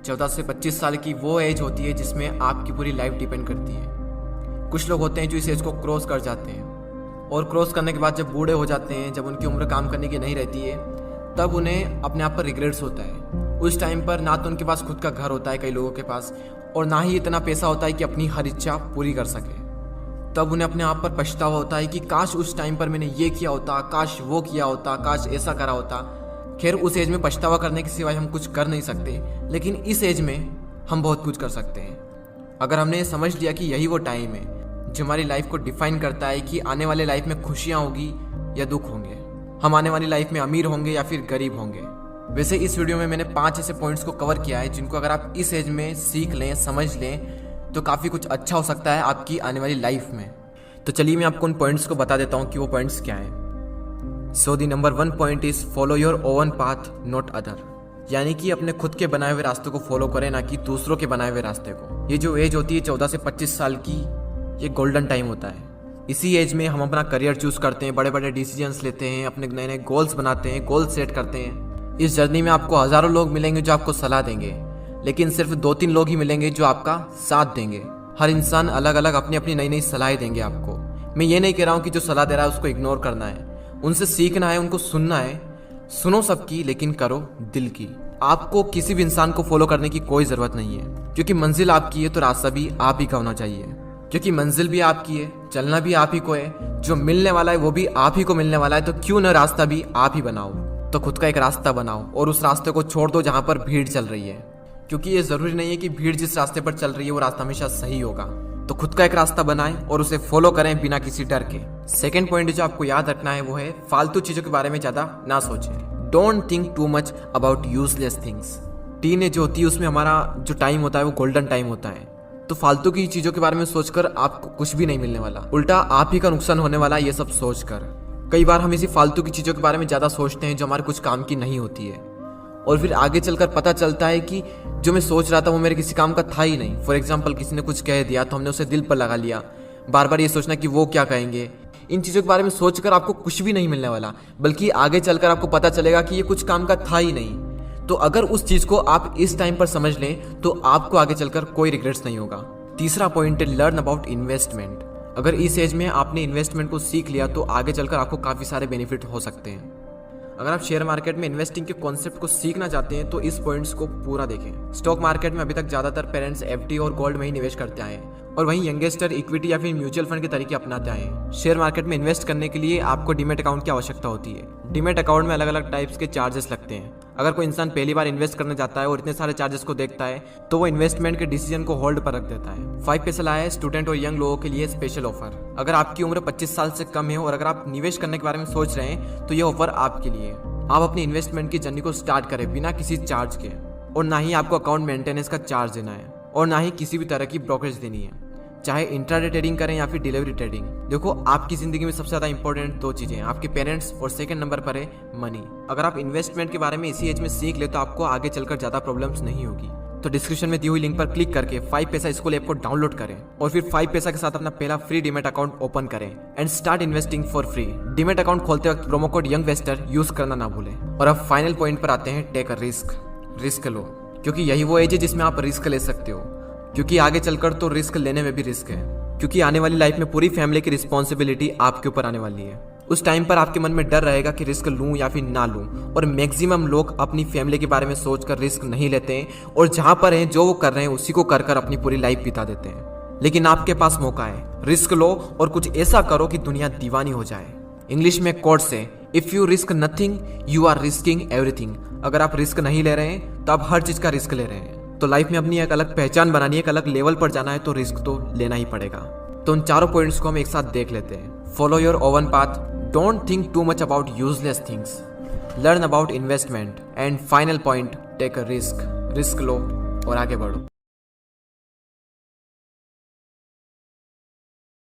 14 से 25 साल की वो एज होती है जिसमें आपकी पूरी लाइफ डिपेंड करती है। कुछ लोग होते हैं जो इस एज को क्रॉस कर जाते हैं और क्रॉस करने के बाद जब बूढ़े हो जाते हैं, जब उनकी उम्र काम करने की नहीं रहती है, तब उन्हें अपने आप पर रिग्रेट्स होता है। उस टाइम पर ना तो उनके पास खुद का घर होता है कई लोगों के पास, और ना ही इतना पैसा होता है कि अपनी हर इच्छा पूरी कर सके। तब उन्हें अपने आप पर पछतावा होता है कि काश उस टाइम पर मैंने ये किया होता, काश वो किया होता, काश ऐसा करा होता। खैर, उस एज में पछतावा करने के सिवाय हम कुछ कर नहीं सकते, लेकिन इस एज में हम बहुत कुछ कर सकते हैं। अगर हमने समझ लिया कि यही वो टाइम है जो हमारी लाइफ को डिफाइन करता है कि आने वाले लाइफ में खुशियाँ होगी या दुख होंगे, हम आने वाली लाइफ में अमीर होंगे या फिर गरीब होंगे। वैसे इस वीडियो में मैंने 5 ऐसे पॉइंट्स को कवर किया है जिनको अगर आप इस एज में सीख लें, समझ लें, तो काफ़ी कुछ अच्छा हो सकता है आपकी आने वाली लाइफ में। तो चलिए मैं आपको उन पॉइंट्स को बता देता हूँ कि वो पॉइंट्स क्या हैं। So the number 1 point is follow your own path not other, यानी कि अपने खुद के बनाए हुए रास्ते को फॉलो करें, ना कि दूसरों के बनाए हुए रास्ते को। ये जो एज होती है 14 से 25 साल की, ये गोल्डन टाइम होता है। इसी एज में हम अपना करियर चूज करते हैं, बड़े बड़े डिसीजंस लेते हैं, अपने नए नए गोल्स बनाते हैं, गोल सेट करते हैं। इस जर्नी में आपको हजारों लोग मिलेंगे जो आपको सलाह देंगे, लेकिन सिर्फ 2-3 लोग ही मिलेंगे जो आपका साथ देंगे। हर इंसान अलग अलग अपनी अपनी नई नई सलाह देंगे आपको। मैं ये नहीं कह रहा हूँ कि जो सलाह दे रहा है उसको इग्नोर करना है, उनसे सीखना है, उनको सुनना है। सुनो सबकी, लेकिन करो दिल की। आपको किसी भी इंसान को फॉलो करने की कोई जरूरत नहीं है, क्योंकि मंजिल आपकी है तो रास्ता भी आप ही का होना चाहिए। क्योंकि मंजिल भी आपकी है, चलना भी आप ही को है, जो मिलने वाला है वो भी आप ही को मिलने वाला है। तो क्यों न रास्ता भी आप ही बनाओ। तो खुद का एक रास्ता बनाओ और उस रास्ते को छोड़ दो जहां पर भीड़ चल रही है, क्योंकि ये जरूरी नहीं है कि भीड़ जिस रास्ते पर चल रही है वो रास्ता हमेशा सही होगा। तो खुद का एक रास्ता बनाएं और उसे फॉलो करें बिना किसी डर के। सेकंड पॉइंट जो आपको याद रखना है वो है फालतू चीजों के बारे में ज्यादा ना सोचें। Don't think too much about useless things. Teenage जो होती है उसमें हमारा जो टाइम होता है वो गोल्डन टाइम होता है। तो फालतू की चीजों के बारे में सोचकर आपको कुछ भी नहीं मिलने वाला, उल्टा आप ही का नुकसान होने वाला है ये सब सोचकर। कई बार हम इसी फालतू की चीजों के बारे में ज्यादा सोचते हैं जो हमारे कुछ काम की नहीं होती है, और फिर आगे चलकर पता चलता है कि जो मैं सोच रहा था वो मेरे किसी काम का था ही नहीं। फॉर एग्जाम्पल, किसी ने कुछ कह दिया तो हमने उसे दिल पर लगा लिया, बार बार ये सोचना कि वो क्या कहेंगे। इन चीज़ों के बारे में सोचकर आपको कुछ भी नहीं मिलने वाला, बल्कि आगे चलकर आपको पता चलेगा कि ये कुछ काम का था ही नहीं। तो अगर उस चीज़ को आप इस टाइम पर समझ लें तो आपको आगे चलकर कोई रिग्रेट्स नहीं होगा। तीसरा पॉइंट है लर्न अबाउट इन्वेस्टमेंट। अगर इस एज में आपने इन्वेस्टमेंट को सीख लिया तो आगे चलकर आपको काफ़ी सारे बेनिफिट हो सकते हैं। अगर आप शेयर मार्केट में इन्वेस्टिंग के कॉन्सेप्ट को सीखना चाहते हैं तो इस पॉइंट्स को पूरा देखें। स्टॉक मार्केट में अभी तक ज्यादातर पेरेंट्स एफडी और गोल्ड में ही निवेश करते आए हैं, और वहीं यंगेस्टर इक्विटी या फिर म्यूचुअल फंड के तरीके अपनाते आए हैं। शेयर मार्केट में इन्वेस्ट करने के लिए आपको डीमैट अकाउंट की आवश्यकता होती है। डीमैट अकाउंट में अलग अलग टाइप्स के चार्जेस लगते हैं। अगर कोई इंसान पहली बार इन्वेस्ट करने जाता है और इतने सारे चार्जेस को देखता है तो वो इन्वेस्टमेंट के डिसीजन को होल्ड पर रख देता है। 5 पैसा लाया है स्टूडेंट और यंग लोगों के लिए स्पेशल ऑफर। अगर आपकी उम्र 25 साल से कम है और अगर आप निवेश करने के बारे में सोच रहे हैं तो ये ऑफर आपके लिए। आप अपनी इन्वेस्टमेंट की जर्नी को स्टार्ट करें बिना किसी चार्ज के, और ना ही आपको अकाउंट मेंटेनेंस का चार्ज देना है, और ना ही किसी भी तरह की ब्रोकरेज देनी है, चाहे इंट्राडे ट्रेडिंग करें या फिर डिलीवरी ट्रेडिंग। देखो, आपकी जिंदगी में सबसे ज्यादा इंपॉर्टेंट 2 चीजें हैं, आपके पेरेंट्स, और सेकंड नंबर पर है मनी। अगर आप इन्वेस्टमेंट के बारे में इसी एज में सीख ले तो आपको आगे चलकर ज्यादा प्रॉब्लम्स नहीं होगी। तो डिस्क्रिप्शन में दी हुई लिंक पर क्लिक करके 5 पैसा स्कूल ऐप को डाउनलोड करें और फिर 5 पैसा के साथ अपना पहला फ्री डीमैट अकाउंट ओपन करें and start investing for free. Demat account खोलते वक्त प्रोमो कोड यंगवेस्टर यूज करना ना भूलें। और अब फाइनल पॉइंट पर आते हैं, टेक अ रिस्क। रिस्क लो, क्योंकि यही वो एज है जिसमें आप रिस्क ले सकते हो, क्योंकि आगे चलकर तो रिस्क लेने में भी रिस्क है, क्योंकि आने वाली लाइफ में पूरी फैमिली की रिस्पॉन्सिबिलिटी आपके ऊपर आने वाली है। उस टाइम पर आपके मन में डर रहेगा कि रिस्क लूं या फिर ना लूं, और मैक्सिमम लोग अपनी फैमिली के बारे में सोचकर रिस्क नहीं लेते हैं, और जहां पर हैं जो वो कर रहे हैं उसी को कर कर अपनी पूरी लाइफ बिता देते हैं। लेकिन आपके पास मौका है, रिस्क लो और कुछ ऐसा करो कि दुनिया दीवानी हो जाए। इंग्लिश में कोट से, if you risk nothing you are risking everything. अगर आप रिस्क नहीं ले रहे हैं तो आप हर चीज का रिस्क ले रहे हैं। तो लाइफ में अपनी एक अलग पहचान बनानी है, एक अलग लेवल पर जाना है, तो रिस्क तो लेना ही पड़ेगा। तो उन चारों पॉइंट्स को हम एक साथ देख लेते हैं। Follow your own path, don't think too much about useless things, learn about investment, and final point, take a risk. Risk लो और आगे बढ़ो।